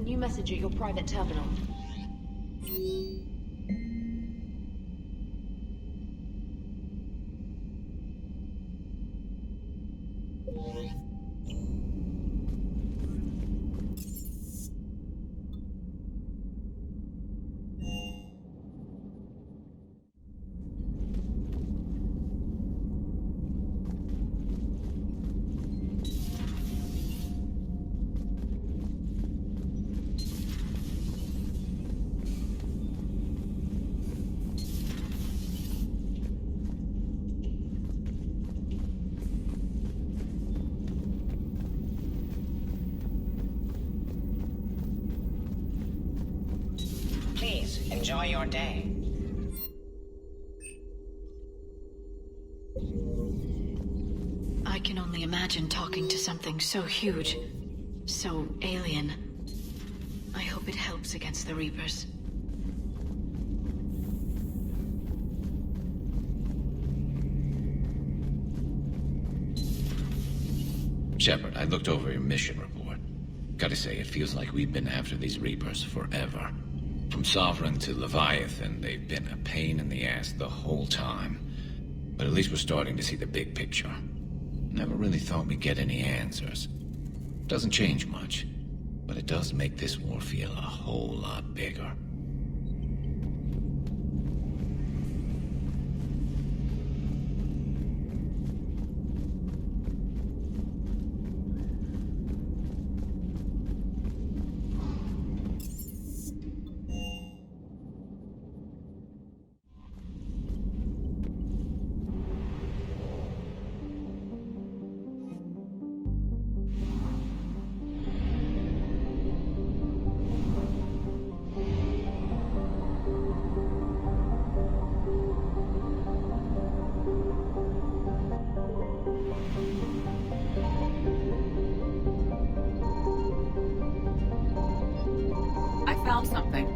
new message at your private terminal. Please, enjoy your day. I can only imagine talking to something so huge, so alien. I hope it helps against the Reapers. Shepard, I looked over your mission report. Gotta say, it feels like we've been after these Reapers forever. From Sovereign to Leviathan, they've been a pain in the ass the whole time. But at least we're starting to see the big picture. Never really thought we'd get any answers. Doesn't change much, but it does make this war feel a whole lot bigger. Found something.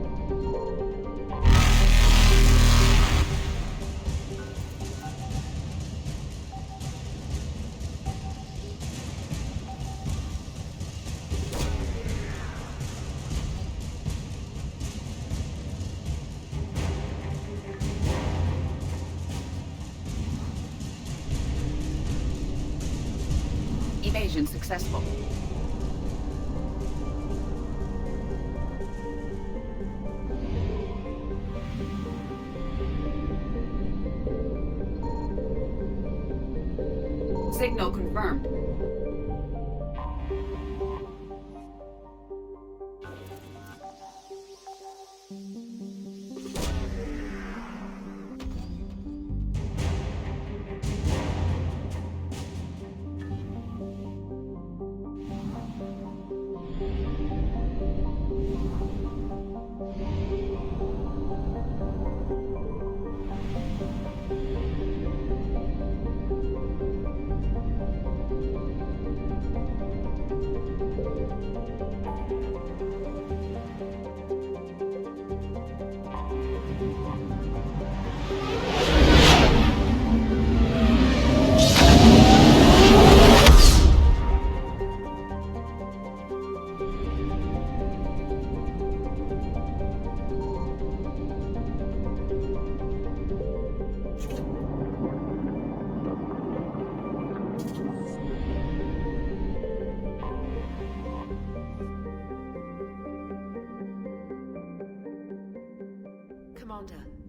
Evasion successful. Signal confirmed.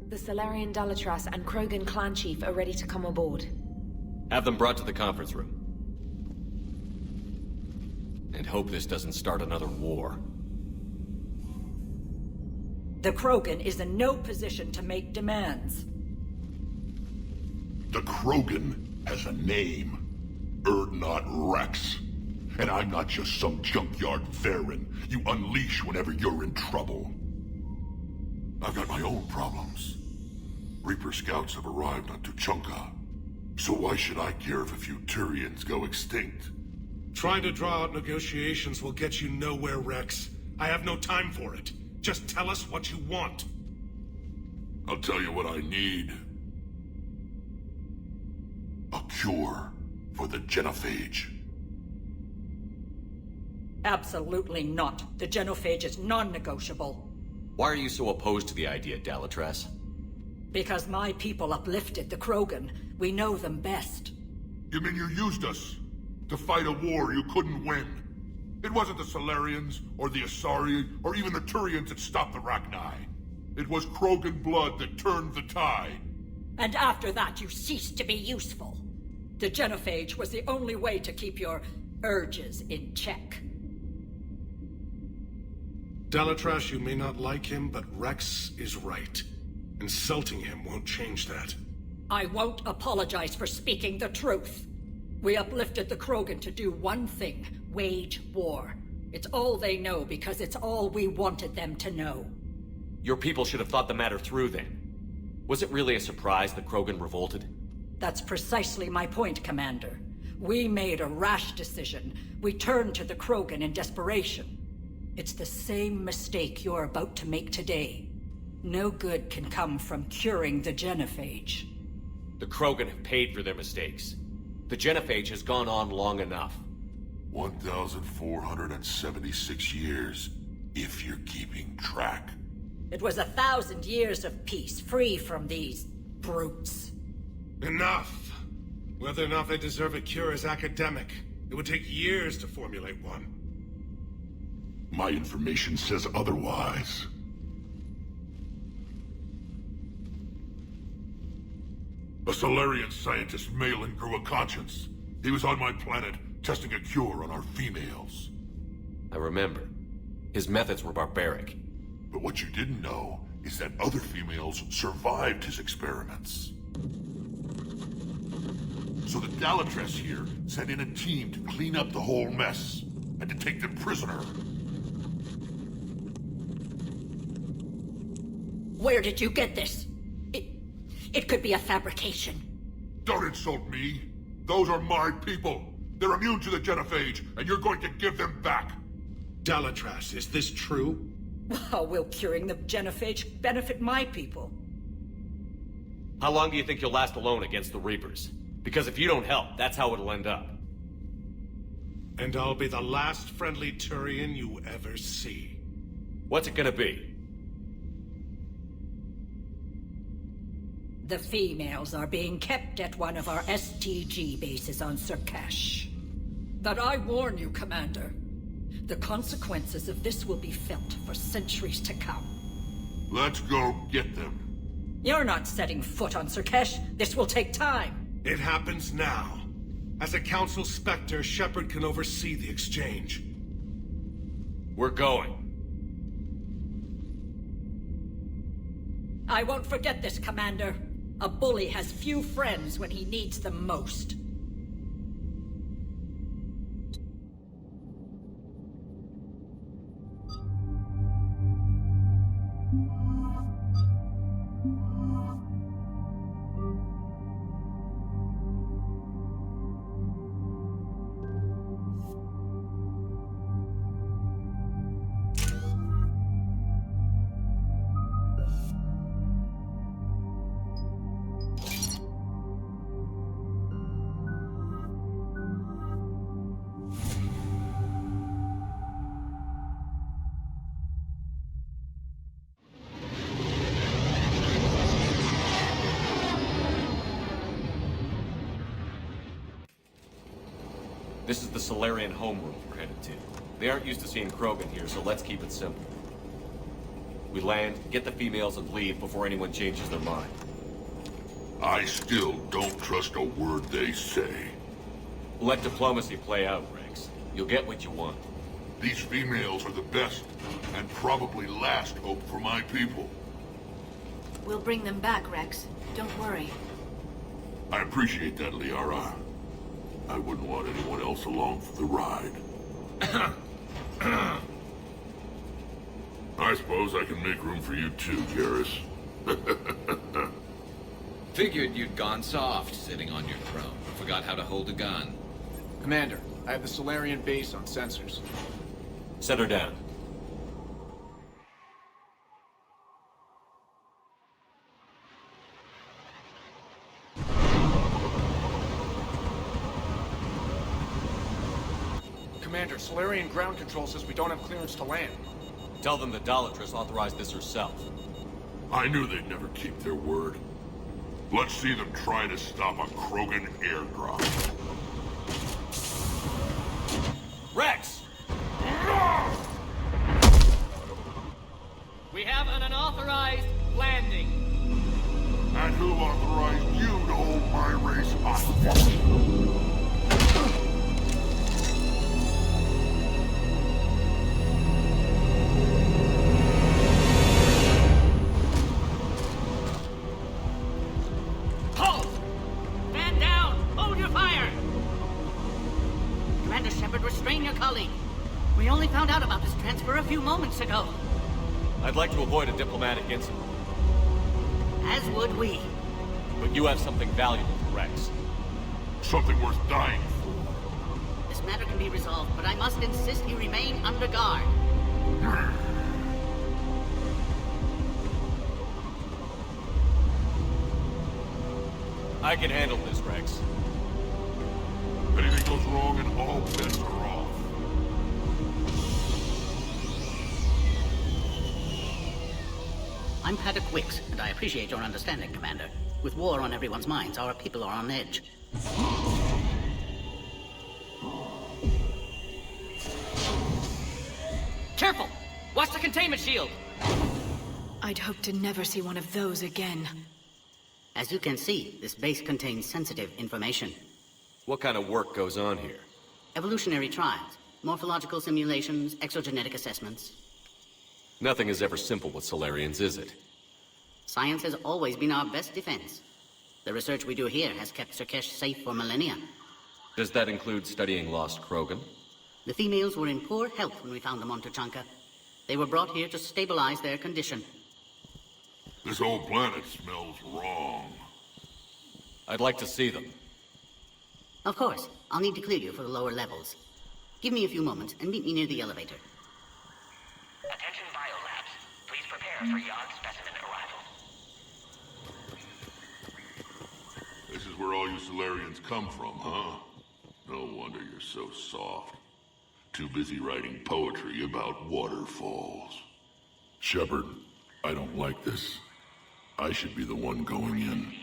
The Solarian Dalatras and Krogan clan chief are ready to come aboard. Have them brought to the conference room. And hope this doesn't start another war. The Krogan is in no position to make demands. The Krogan has a name. Urdnot Rex. And I'm not just some junkyard Varen you unleash whenever you're in trouble. I've got my own problems. Reaper scouts have arrived on Tuchanka. So why should I care if a few Turians go extinct? Trying to draw out negotiations will get you nowhere, Rex. I have no time for it. Just tell us what you want. I'll tell you what I need. A cure for the genophage. Absolutely not. The genophage is non-negotiable. Why are you so opposed to the idea, Dalatrass? Because my people uplifted the Krogan. We know them best. You mean you used us to fight a war you couldn't win? It wasn't the Solarians, or the Asari, or even the Turians that stopped the Rachni. It was Krogan blood that turned the tide. And after that, you ceased to be useful. The genophage was the only way to keep your urges in check. Dalatrass, you may not like him, but Rex is right. Insulting him won't change that. I won't apologize for speaking the truth. We uplifted the Krogan to do one thing: wage war. It's all they know because it's all we wanted them to know. Your people should have thought the matter through then. Was it really a surprise that Krogan revolted? That's precisely my point, Commander. We made a rash decision. We turned to the Krogan in desperation. It's the same mistake you're about to make today. No good can come from curing the genophage. The Krogan have paid for their mistakes. The genophage has gone on long enough. 1,476 years, if you're keeping track. It was 1,000 years of peace, free from these brutes. Enough! Whether or not they deserve a cure is academic. It would take years to formulate one. My information says otherwise. A Solarian scientist, Malin, grew a conscience. He was on my planet, testing a cure on our females. I remember. His methods were barbaric. But what you didn't know is that other females survived his experiments. So the Dalatrass here sent in a team to clean up the whole mess, and to take them prisoner. Where did you get this? It could be a fabrication. Don't insult me. Those are my people. They're immune to the genophage, and you're going to give them back. Dalatrass, is this true? How will curing the genophage benefit my people? How long do you think you'll last alone against the Reapers? Because if you don't help, that's how it'll end up. And I'll be the last friendly Turian you ever see. What's it gonna be? The females are being kept at one of our STG bases on Surkash. But I warn you, Commander. The consequences of this will be felt for centuries to come. Let's go get them. You're not setting foot on Surkash. This will take time. It happens now. As a Council Spectre, Shepard can oversee the exchange. We're going. I won't forget this, Commander. A bully has few friends when he needs them most. This is the Solarian homeroom we're headed to. They aren't used to seeing Krogan here, so let's keep it simple. We land, get the females, and leave before anyone changes their mind. I still don't trust a word they say. Let diplomacy play out, Rex. You'll get what you want. These females are the best, and probably last hope for my people. We'll bring them back, Rex. Don't worry. I appreciate that, Liara. I wouldn't want anyone else along for the ride. I suppose I can make room for you too, Garrus. Figured you'd gone soft, sitting on your throne. Forgot how to hold a gun. Commander, I have the Solarian base on sensors. Set her down. Commander, Solarian ground control says we don't have clearance to land. Tell them the Dolatress authorized this herself. I knew they'd never keep their word. Let's see them try to stop a Krogan airdrop. Rex! We have an unauthorized landing. And who authorized you to hold my race hostage? Halt! Stand down! Hold your fire! Commander Shepard, restrain your colleague. We only found out about this transfer a few moments ago. I'd like to avoid a diplomatic incident, As would we. but you have something valuable to Rex. Something worth dying for. This matter can be resolved, but I must insist he remain under guard. I can handle this, Rex. Anything goes wrong and all bets are off. I'm Paddock Wicks, and I appreciate your understanding, Commander. With war on everyone's minds, our people are on edge. Careful! Watch the containment shield! I'd hope to never see one of those again. As you can see, this base contains sensitive information. What kind of work goes on here? Evolutionary trials, morphological simulations, exogenetic assessments. Nothing is ever simple with Solarians, is it? Science has always been our best defense. The research we do here has kept Surkesh safe for millennia. Does that include studying lost Krogan? The females were in poor health when we found them on Tuchanka. They were brought here to stabilize their condition. This whole planet smells wrong. I'd like to see them. Of course, I'll need to clear you for the lower levels. Give me a few moments and meet me near the elevator. Attention biolabs. Please prepare for yacht specimen arrival. This is where all you Solarians come from, huh? No wonder you're so soft. Too busy writing poetry about waterfalls. Shepard, I don't like this. I should be the one going in.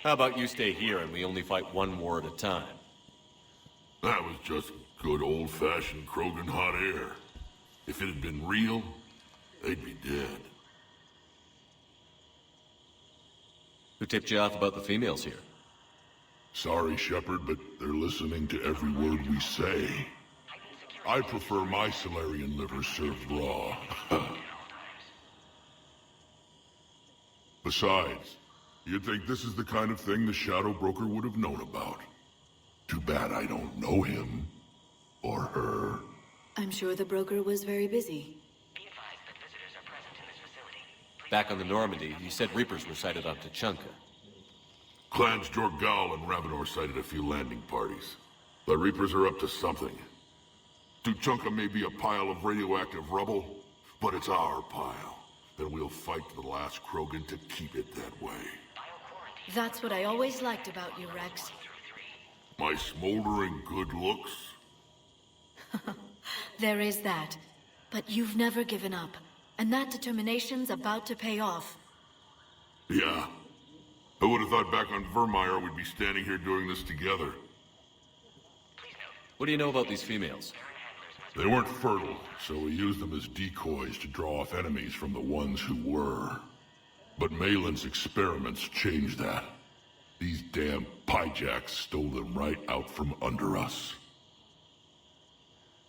How about you stay here and we only fight one war at a time? That was just good old-fashioned Krogan hot air. If it had been real, they'd be dead. Who tipped you off about the females here? Sorry, Shepard, but they're listening to every word we say. I prefer my Solarian liver served raw. Besides, you'd think this is the kind of thing the Shadow Broker would have known about. Too bad I don't know him. Or her. I'm sure the broker was very busy. Be advised that visitors are present in this facility. Back on the Normandy, you said Reapers were sighted on Tuchanka. Clans Jorgal and Ravenor sighted a few landing parties. The Reapers are up to something. Tuchanka may be a pile of radioactive rubble, but it's our pile. Then we'll fight to the last Krogan to keep it that way. That's what I always liked about you, Rex. My smoldering good looks? There is that. But you've never given up. And that determination's about to pay off. Yeah. Who would have thought back on Vermeer we'd be standing here doing this together? What do you know about these females? They weren't fertile, so we used them as decoys to draw off enemies from the ones who were. But Malin's experiments changed that. These damn pyjacks stole them right out from under us.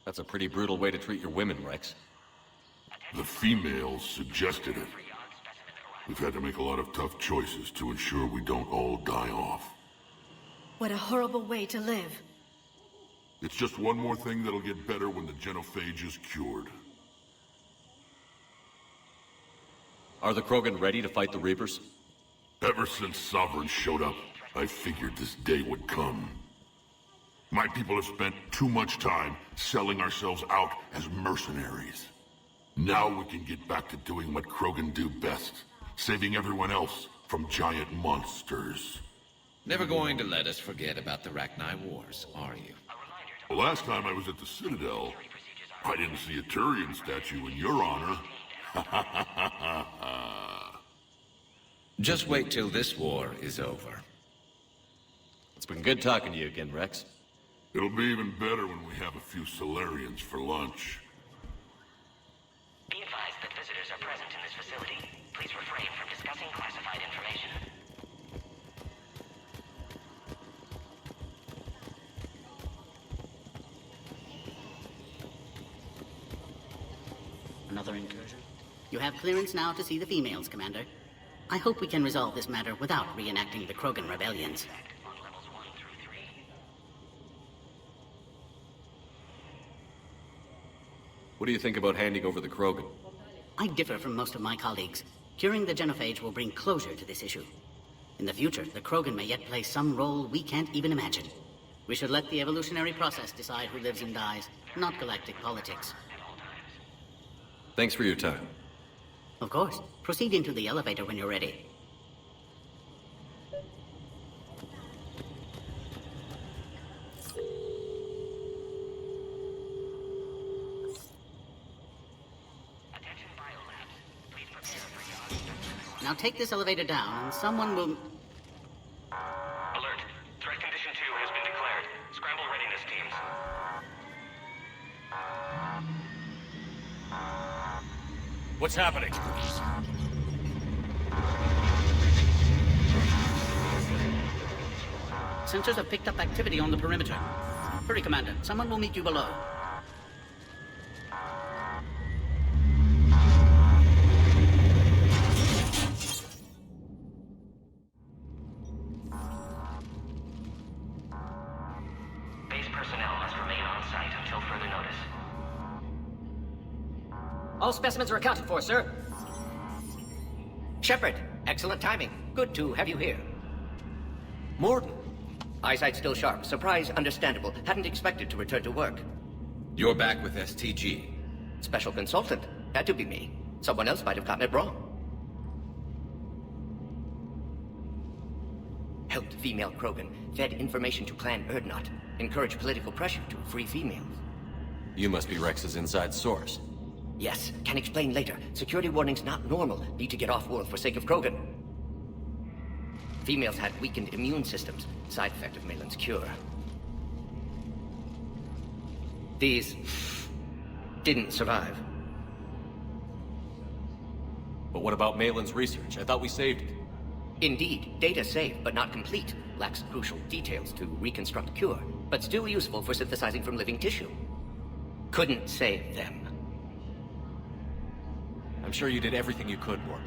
That's a pretty brutal way to treat your women, Rex. The females suggested it. We've had to make a lot of tough choices to ensure we don't all die off. What a horrible way to live. It's just one more thing that'll get better when the genophage is cured. Are the Krogan ready to fight the Reapers? Ever since Sovereign showed up, I figured this day would come. My people have spent too much time selling ourselves out as mercenaries. Now we can get back to doing what Krogan do best, saving everyone else from giant monsters. Never going to let us forget about the Rachni Wars, are you? The last time I was at the Citadel, I didn't see a Turian statue in your honor. Just wait till this war is over. It's been good talking to you again, Rex. It'll be even better when we have a few Solarians for lunch. Be advised that visitors are present in this facility. Please refrain from discussing classified information. Another incursion? You have clearance now to see the females, Commander. I hope we can resolve this matter without reenacting the Krogan rebellions. On levels 1 through 3. What do you think about handing over the Krogan? I differ from most of my colleagues. Curing the genophage will bring closure to this issue. In the future, the Krogan may yet play some role we can't even imagine. We should let the evolutionary process decide who lives and dies, not galactic politics. Thanks for your time. Of course. Proceed into the elevator when you're ready. Attention biolabs. Please prepare for yachts. Now take this elevator down, and someone will... Alert. Threat condition 2 has been declared. Scramble readiness teams. What's happening? Sensors have picked up activity on the perimeter. Hurry, Commander. Someone will meet you below. Base personnel must remain on site until further notice. All specimens are accounted for, sir. Shepard, excellent timing. Good to have you here. Morton. Eyesight still sharp. Surprise understandable. Hadn't expected to return to work. You're back with STG. Special consultant. Had to be me. Someone else might have gotten it wrong. Helped female Krogan. Fed information to Clan Urdnot. Encouraged political pressure to free females. You must be Rex's inside source. Yes, can explain later. Security warnings not normal. Need to get off-world for sake of Krogan. Females had weakened immune systems. Side effect of Malin's cure. These... didn't survive. But what about Malin's research? I thought we saved it. Indeed, data saved, but not complete. Lacks crucial details to reconstruct cure, but still useful for synthesizing from living tissue. Couldn't save them. I'm sure you did everything you could, Morton.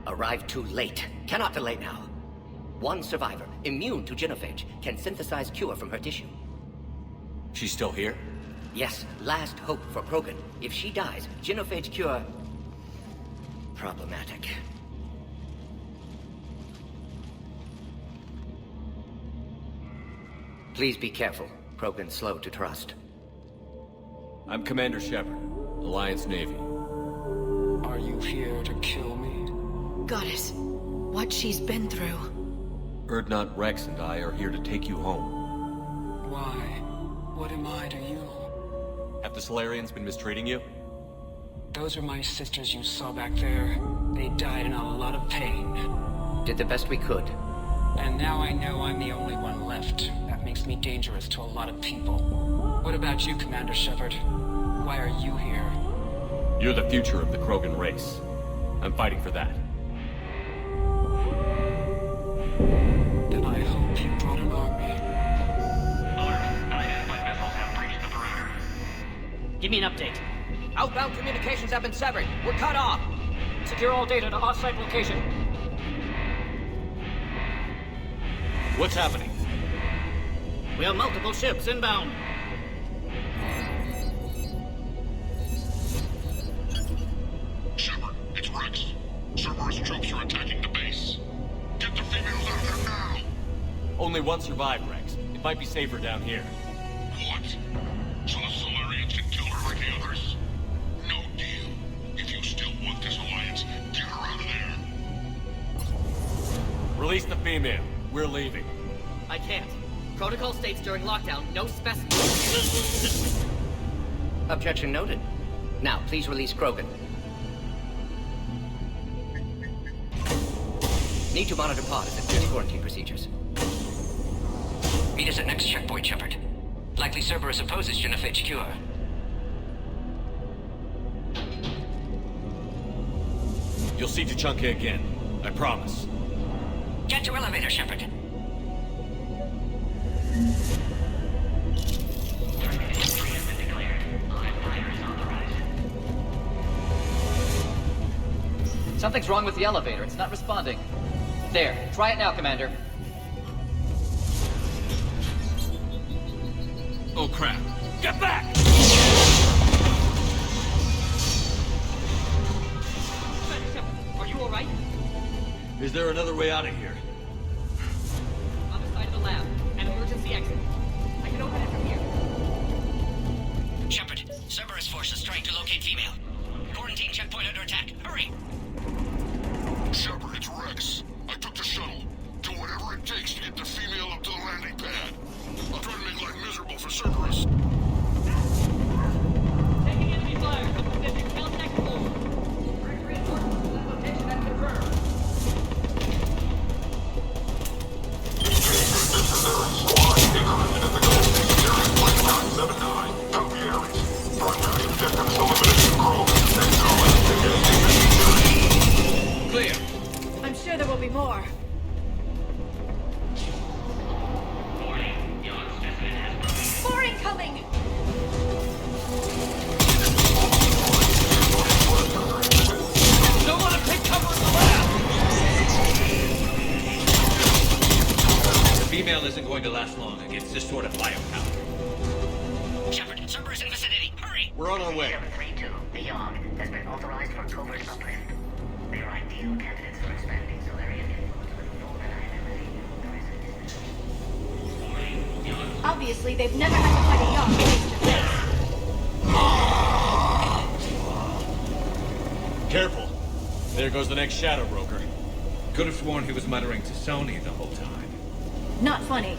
Arrived too late. Cannot delay now. One survivor, immune to genophage, can synthesize cure from her tissue. She's still here? Yes, last hope for Krogan. If she dies, genophage cure... problematic. Please be careful. Krogan's slow to trust. I'm Commander Shepard, Alliance Navy. Are you here to kill me? Goddess, what she's been through. Urdnot, Rex, and I are here to take you home. Why? What am I to you? Have the Solarians been mistreating you? Those are my sisters you saw back there. They died in a lot of pain. Did the best we could. And now I know I'm the only one left. That makes me dangerous to a lot of people. What about you, Commander Shepard? Why are you here? You're the future of the Krogan race. I'm fighting for that. Then I hope you brought an army. Alert. Unidentified missiles have breached the perimeter. Give me an update. Outbound communications have been severed. We're cut off. Secure all data to off-site location. What's happening? We have multiple ships inbound. Shepard, it's Rex. Cerberus troops are attacking the base. Get the females out of there now! Only one survived, Rex. It might be safer down here. What? So the Solarians can kill her like the others? No deal. If you still want this alliance, get her out of there. Release the female. We're leaving. I can't. Protocol states during lockdown, no specimens. Objection noted. Now, please release Krogan. Need to monitor pod as it clears quarantine procedures. Meet us at next checkpoint, Shepard. Likely Cerberus opposes genophage cure. You'll see Tuchanka again. I promise. Get to elevator, Shepard. Something's wrong with the elevator. It's not responding. There. Try it now, Commander. Oh, crap. Get back! Are you alright? Is there another way out of here? Other side of the lab. An emergency exit. I can open it from here. Shepard, Cerberus forces trying to locate female. Quarantine checkpoint under attack. Hurry! Shepard, it's Rex. I took the shuttle. Do whatever it takes to get the female up to the landing pad. I'll try to make life miserable for Cerberus. Taking enemy fire. Position. Count next floor. Direct reinforcements to that location and confirmed. Squad, increment in the goal. Series 5979. Copy Aries. Primary objective is elimination Krogan. Clear. I'm sure there will be more. More incoming! Don't want to take cover in the lab! The female isn't going to last long against this sort of firepower. Shepard, Cerberus in vicinity. Hurry! We're on our way. 732, the Yogg, has been authorized for covert uplift. They are ideal candidates for expanding Solarian influence with full deniability. Obviously, they've never had to fight a Yogg face to face. Careful. There goes the next Shadow Broker. Could have sworn he was muttering to Sony the whole time. Not funny.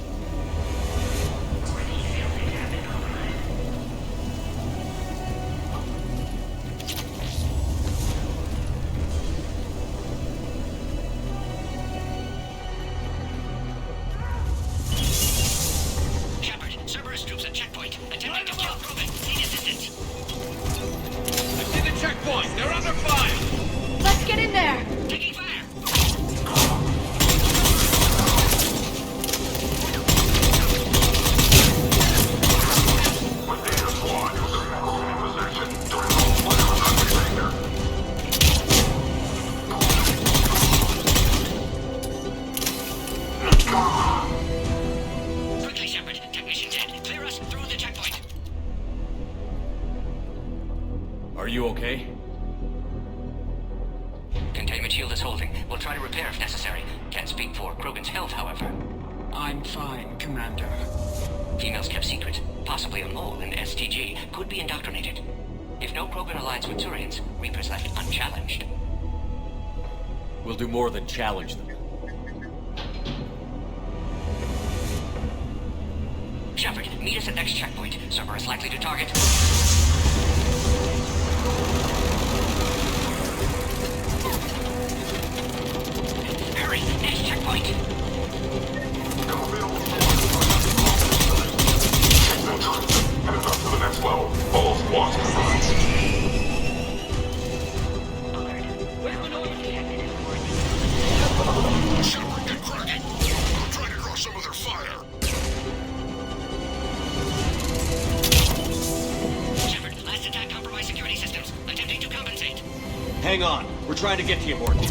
Shepard, Cerberus troops at checkpoint. Attempting to kill Krogan. Need assistance. I see the checkpoint! They're under fire! Let's get in there! Taking fire! Quickly, Shepard. Technician dead. Clear us through the checkpoint. Are you okay? Containment shield is holding. We'll try to repair if necessary. Can't speak for Krogan's health, however. I'm fine, Commander. Females kept secret. Possibly a mole in STG. Could be indoctrinated. If no Krogan aligns with Turians, Reapers left unchallenged. We'll do more than challenge them. Shepard, meet us at next checkpoint. Cerberus likely to target. Hurry! Next checkpoint! Headed up to the next level. All squads confirmed. Shepard, get cracking. I'm trying to draw some of their fire. Shepard, last attack compromised security systems. Attempting to compensate. Hang on. We're trying to get to you, Morton.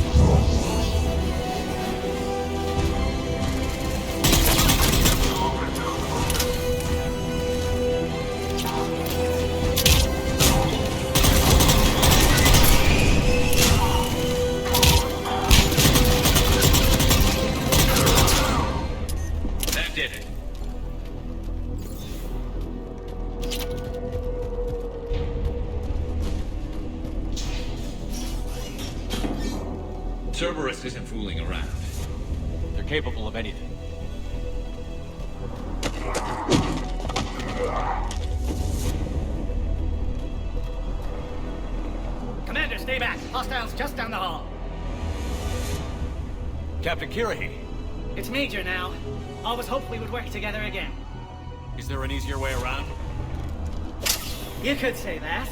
That did it. Cerberus isn't fooling around. They're capable of anything. Commander, stay back. Hostiles just down the hall. Captain Kirahi. It's Major now. Always hoped we would work together again. Is there an easier way around? You could say that.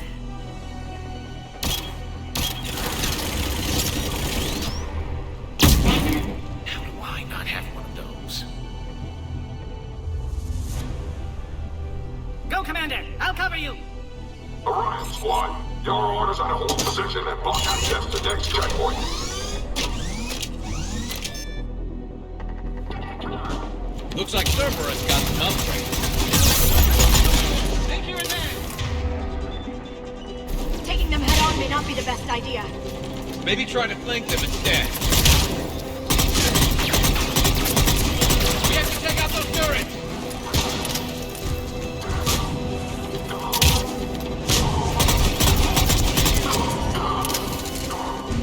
How do I not have one of those? Go, Commander! I'll cover you! Orion Squad, your orders are to hold position and block access to next checkpoint. Looks like Cerberus got some upgrades. Think you're in there! Taking them head on may not be the best idea. Maybe try to flank them instead. We have to take out those turrets!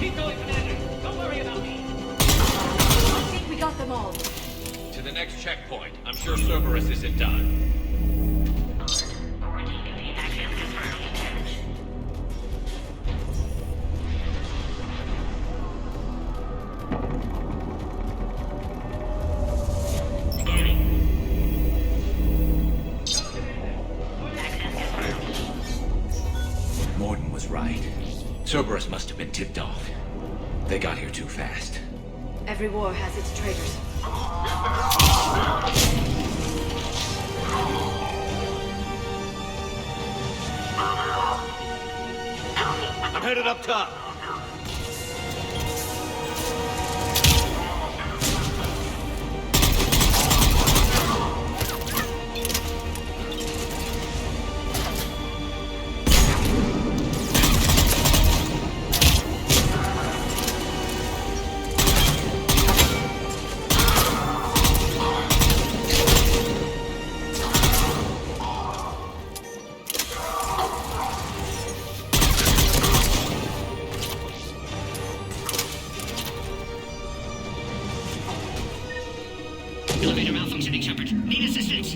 Keep going, Commander! Don't worry about me! I think we got them all. To the next checkpoint. I'm sure Cerberus isn't done. Morden was right. Cerberus must have been tipped off. They got here too fast. Every war has its traitors. I'm headed up top. Elevator malfunctioning, Shepard. Need assistance.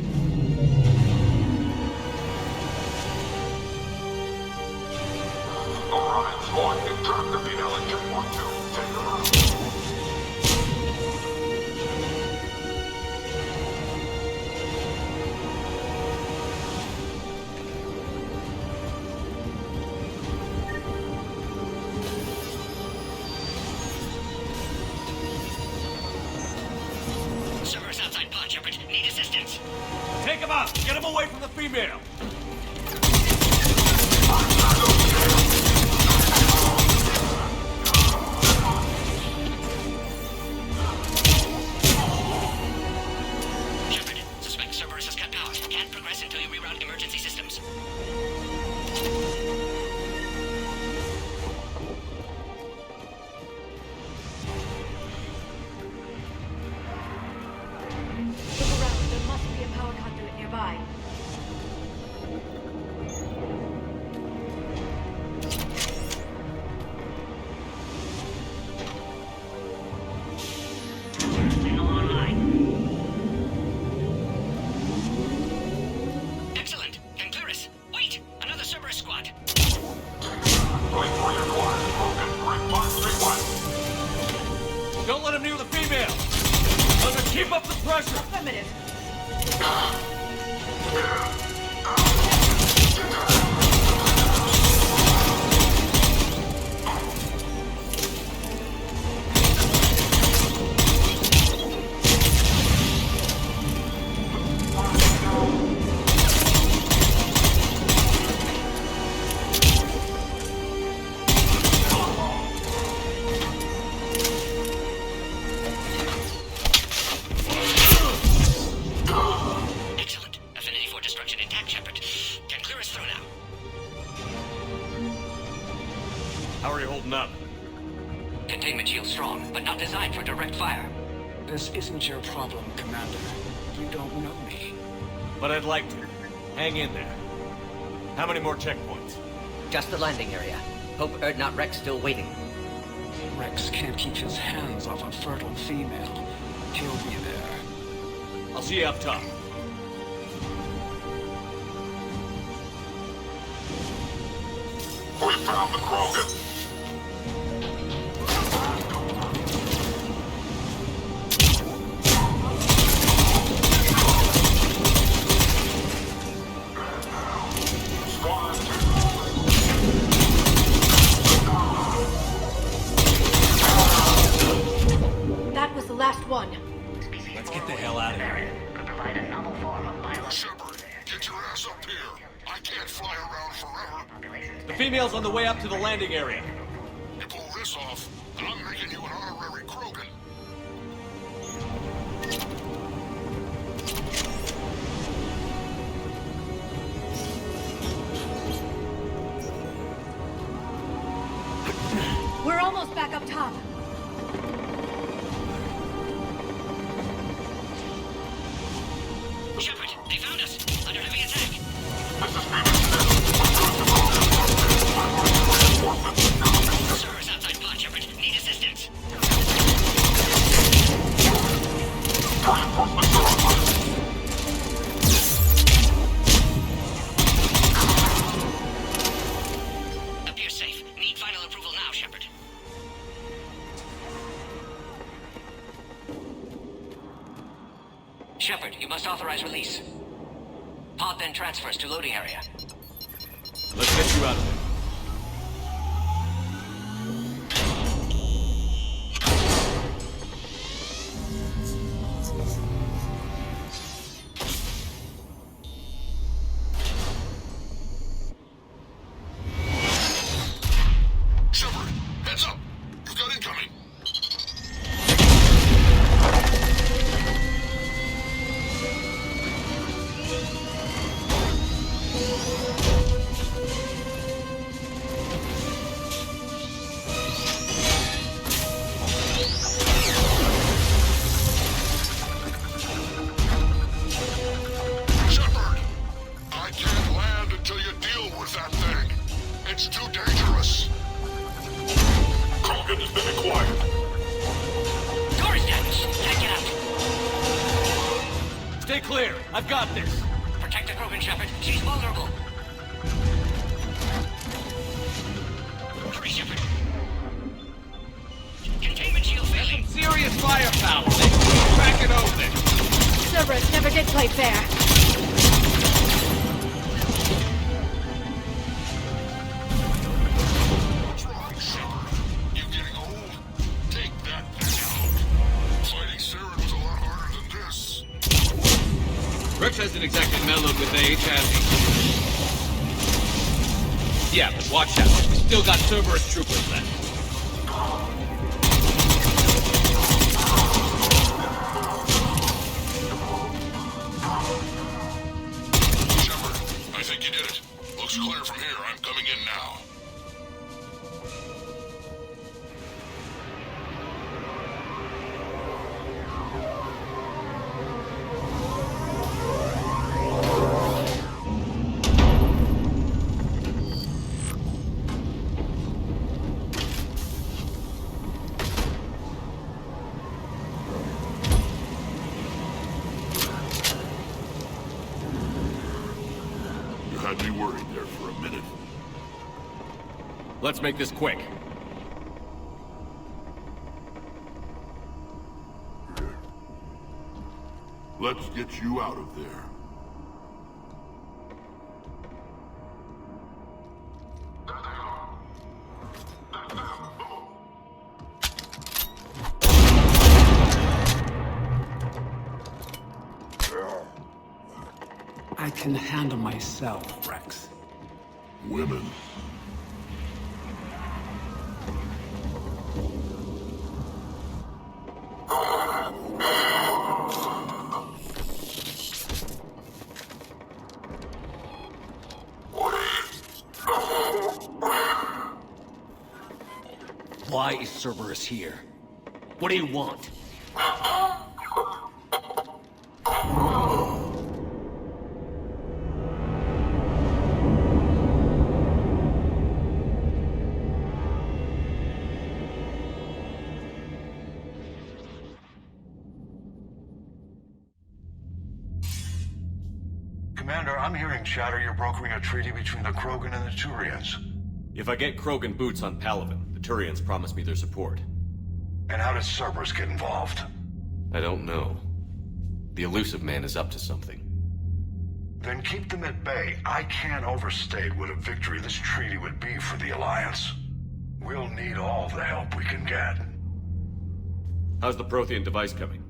Orion Squad, interact the female at checkpoint 2. Take her out. Cerberus outside pod, Shepard. Need assistance. Take him out! Get him away from the female! Shepard, suspect Cerberus has cut power. Can't progress until you reroute emergency systems. Look around. There must be a power conduit nearby. Excellent. Concurus. Wait! Another Cerberus squad. Don't let him near the female! Let her keep up the pressure! Affirmative. Excellent. Affinity for destruction intact, Shepard. Can clear us through now. How are you holding up? Containment shield strong, but not designed for direct fire. This isn't your problem, Commander. You don't know me. But I'd like to. Hang in there. How many more checkpoints? Just the landing area. Hope Erdnot Rex still waiting. Rex can't keep his hands off a fertile female. He'll be there. I'll see you up top. found the Krogan. That was the last one. Let's get the hell out of here. Shepard, get your ass up here. I can't fly around forever. The female's on the way up to the landing area. You pull this off, and I'm making you an honorary Krogan. We're almost back up top. Shepard, they found us. Under heavy attack. Servers outside pod, Shepard. Need assistance. Appears safe. Need final approval now, Shepard. Shepard, you must authorize release. Pod then transfers to loading area. Let's get you out of there. Shepard, heads up. You've got incoming. Shepard, I can't land until you deal with that thing. It's too dangerous. Krogan has been acquired. Door is damaged. Can't get out. Stay clear. I've got this. Protect the Krogan, Shepard. She's vulnerable. Hurry, Shepard. Containment shield failing. Serious firepower. They can crack it open. Cerberus never did play fair. What's wrong, Shepard? You getting old? Take that thing out. Fighting Saren was a lot harder than this. Rex hasn't exactly mellowed with age, has he? Yeah, but watch out. We still got Cerberus troopers left. Shepard, I think you did it. Looks clear from here. I'm coming in now. You had me worried there for a minute. Let's make this quick. Let's get you out of there. I can handle myself, Rex. Women. Why is Cerberus here? What do you want? Commander, I'm hearing chatter you're brokering a treaty between the Krogan and the Turians. If I get Krogan boots on Palaven, the Turians promise me their support. And how does Cerberus get involved? I don't know. The Elusive Man is up to something. Then keep them at bay. I can't overstate what a victory this treaty would be for the Alliance. We'll need all the help we can get. How's the Prothean device coming?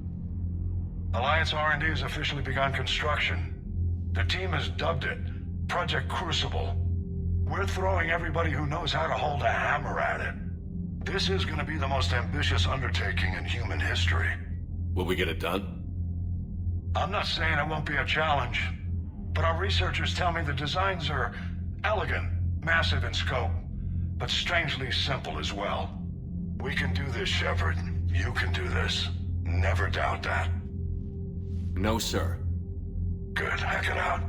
Alliance R&D has officially begun construction. The team has dubbed it Project Crucible. We're throwing everybody who knows how to hold a hammer at it. This is going to be the most ambitious undertaking in human history. Will we get it done? I'm not saying it won't be a challenge, but our researchers tell me the designs are elegant, massive in scope, but strangely simple as well. We can do this, Shepard. You can do this. Never doubt that. No, sir. Good. Hack it out.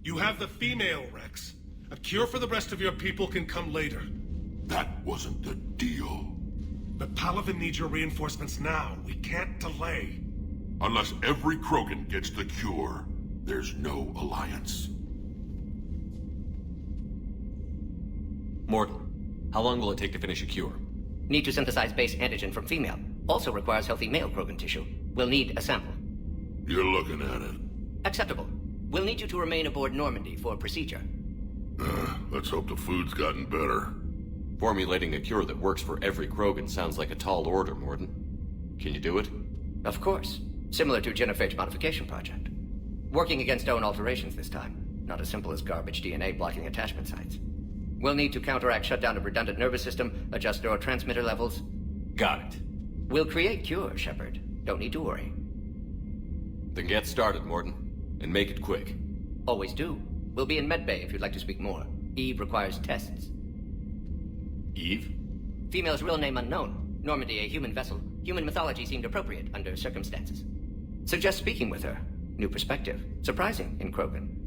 You have the female, Rex. A cure for the rest of your people can come later. That wasn't the deal. But Palaven needs your reinforcements now. We can't delay. Unless every Krogan gets the cure, there's no alliance. Morton, how long will it take to finish a cure? Need to synthesize base antigen from female. Also requires healthy male Krogan tissue. We'll need a sample. You're looking at it. Acceptable. We'll need you to remain aboard Normandy for procedure. Let's hope the food's gotten better. Formulating a cure that works for every Krogan sounds like a tall order, Morton. Can you do it? Of course. Similar to Genophage modification project. Working against own alterations this time. Not as simple as garbage DNA blocking attachment sites. We'll need to counteract shutdown of redundant nervous system, adjust neurotransmitter levels. Got it. We'll create cure, Shepard. Don't need to worry. Then get started, Morton. And make it quick. Always do. We'll be in medbay if you'd like to speak more. Eve requires tests. Eve? Female's real name unknown. Normandy a human vessel. Human mythology seemed appropriate under circumstances. Suggest speaking with her. New perspective. Surprising in Krogan.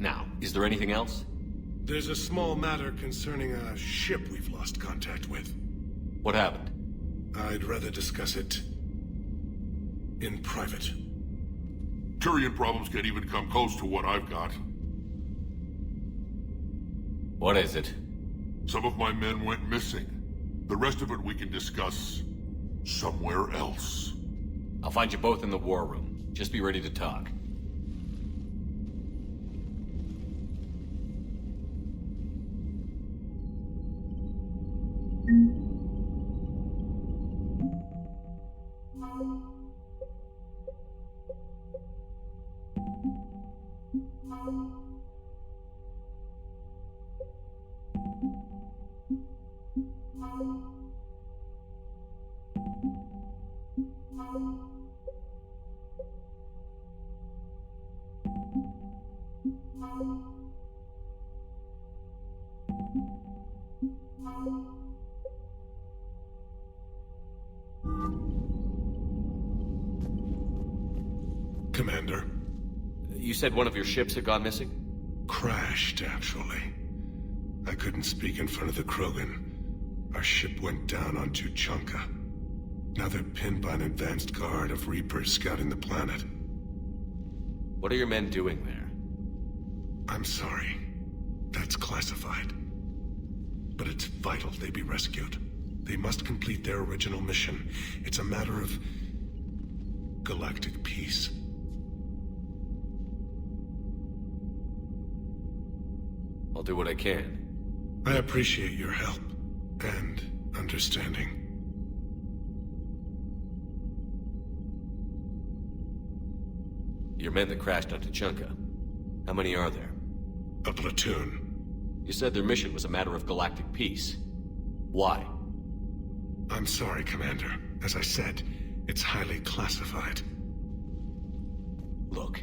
Now, is there anything else? There's a small matter concerning a ship we've lost contact with. What happened? I'd rather discuss it in private. Turian problems can't even come close to what I've got. What is it? Some of my men went missing. The rest of it we can discuss somewhere else. I'll find you both in the war room. Just be ready to talk. Commander. You said one of your ships had gone missing? Crashed, actually. I couldn't speak in front of the Krogan. Our ship went down on Tuchanka. Now they're pinned by an advanced guard of Reapers scouting the planet. What are your men doing there? I'm sorry. That's classified. But it's vital they be rescued. They must complete their original mission. It's a matter of galactic peace. I'll do what I can. I appreciate your help. And understanding. Your men that crashed on Tuchanka. How many are there? A platoon. You said their mission was a matter of galactic peace. Why? I'm sorry, Commander. As I said, it's highly classified. Look,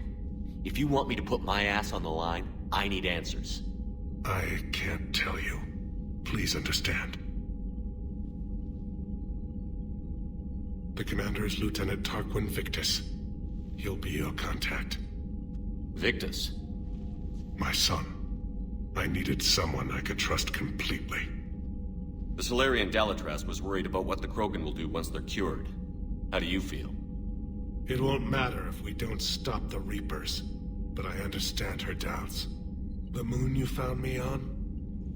if you want me to put my ass on the line, I need answers. I can't tell you. Please understand. The commander is Lieutenant Tarquin Victus. He'll be your contact. Victus? My son. I needed someone I could trust completely. The Solarian Dalatras was worried about what the Krogan will do once they're cured. How do you feel? It won't matter if we don't stop the Reapers, but I understand her doubts. The moon you found me on?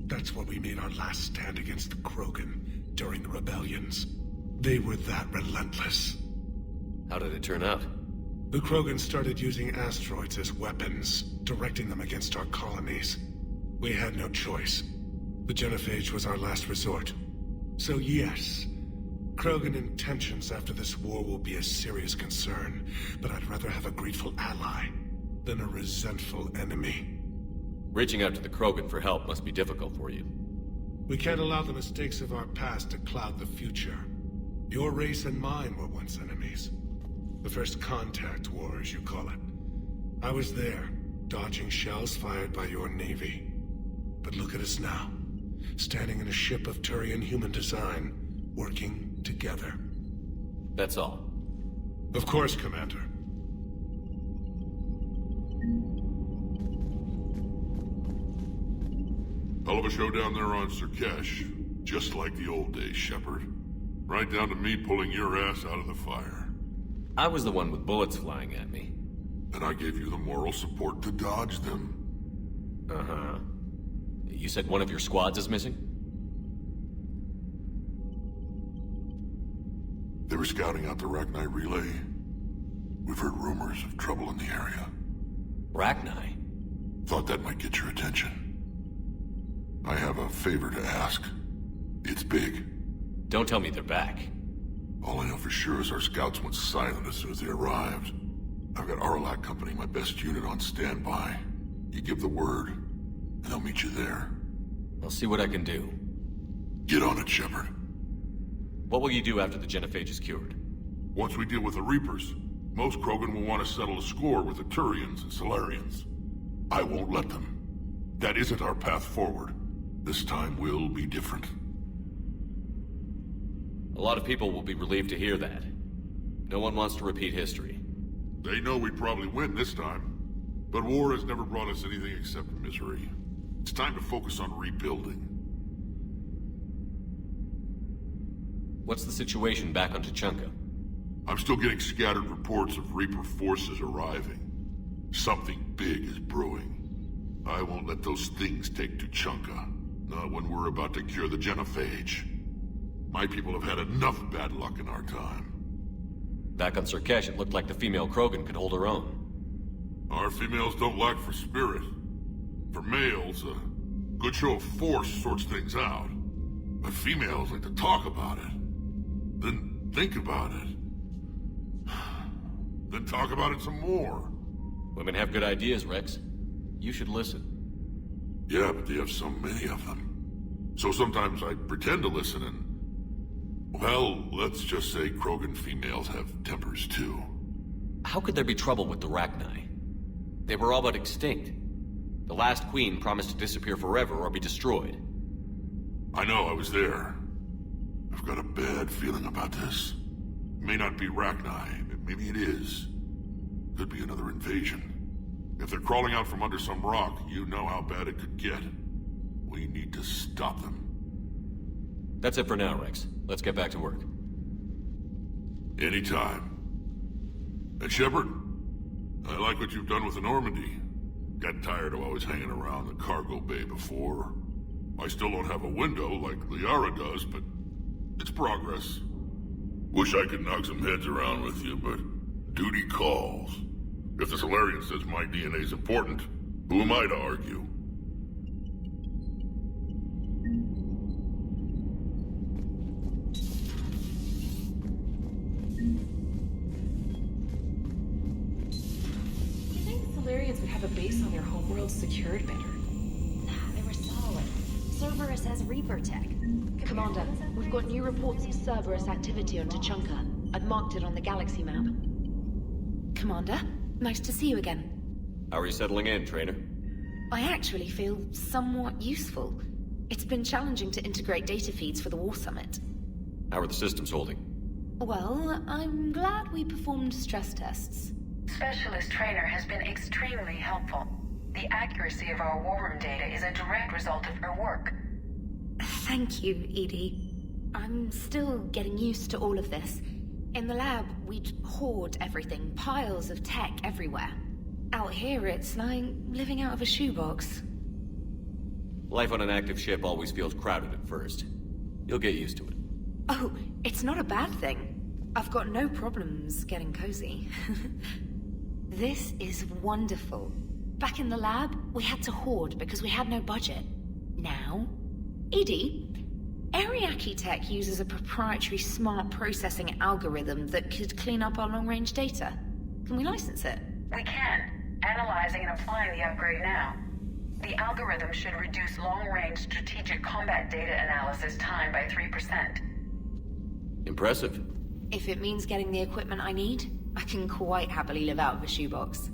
That's where we made our last stand against the Krogan during the rebellions. They were that relentless. How did it turn out? The Krogan started using asteroids as weapons, directing them against our colonies. We had no choice. The Genophage was our last resort. So yes, Krogan intentions after this war will be a serious concern, but I'd rather have a grateful ally than a resentful enemy. Reaching out to the Krogan for help must be difficult for you. We can't allow the mistakes of our past to cloud the future. Your race and mine were once enemies. The first contact war, as you call it. I was there, dodging shells fired by your navy. But look at us now, standing in a ship of Turian human design, working together. That's all. Of course, Commander. Hell of a show down there on Surkesh. Just like the old days, Shepard. Right down to me pulling your ass out of the fire. I was the one with bullets flying at me. And I gave you the moral support to dodge them. Uh-huh. You said one of your squads is missing? They were scouting out the Rachni relay. We've heard rumors of trouble in the area. Rachni? Thought that might get your attention. I have a favor to ask. It's big. Don't tell me they're back. All I know for sure is our scouts went silent as soon as they arrived. I've got Arlac Company, my best unit, on standby. You give the word, and they'll meet you there. I'll see what I can do. Get on it, Shepard. What will you do after the Genophage is cured? Once we deal with the Reapers, most Krogan will want to settle a score with the Turians and Solarians. I won't let them. That isn't our path forward. This time will be different. A lot of people will be relieved to hear that. No one wants to repeat history. They know we'd probably win this time. But war has never brought us anything except misery. It's time to focus on rebuilding. What's the situation back on Tuchanka? I'm still getting scattered reports of Reaper forces arriving. Something big is brewing. I won't let those things take Tuchanka. Not when we're about to cure the Genophage. My people have had enough bad luck in our time. Back on Surkesh, it looked like the female Krogan could hold her own. Our females don't lack for spirit. For males, a good show of force sorts things out. But females like to talk about it. Then think about it. Then talk about it some more. Women have good ideas, Rex. You should listen. Yeah, but they have so many of them. So sometimes I pretend to listen and... Well, let's just say Krogan females have tempers too. How could there be trouble with the Rachni? They were all but extinct. The last queen promised to disappear forever or be destroyed. I know, I was there. I've got a bad feeling about this. It may not be Rachni, maybe it is. Could be another invasion. If they're crawling out from under some rock, you know how bad it could get. We need to stop them. That's it for now, Rex. Let's get back to work. Anytime. And Shepard, I like what you've done with the Normandy. Got tired of always hanging around the cargo bay before. I still don't have a window like Liara does, but it's progress. Wish I could knock some heads around with you, but duty calls. If the Solarian says my DNA's important, who am I to argue? Solarians would have a base on their homeworld secured better. They were solid. Cerberus has Reaper tech. Commander, we've got new reports of Cerberus activity on Tuchunka. I've marked it on the galaxy map. Commander, nice to see you again. How are you settling in, Trainer? I actually feel somewhat useful. It's been challenging to integrate data feeds for the War Summit. How are the systems holding? Well, I'm glad we performed stress tests. Specialist Trainer has been extremely helpful. The accuracy of our war room data is a direct result of her work. Thank you, Edie. I'm still getting used to all of this. In the lab, we'd hoard everything, piles of tech everywhere. Out here, it's like living out of a shoebox. Life on an active ship always feels crowded at first. You'll get used to it. Oh, it's not a bad thing. I've got no problems getting cozy. This is wonderful. Back in the lab, we had to hoard because we had no budget. Now, Edie, Ariake Tech uses a proprietary smart processing algorithm that could clean up our long-range data. Can we license it? We can. Analyzing and applying the upgrade now. The algorithm should reduce long-range strategic combat data analysis time by 3%. Impressive. If it means getting the equipment I need, I can quite happily live out of a shoebox.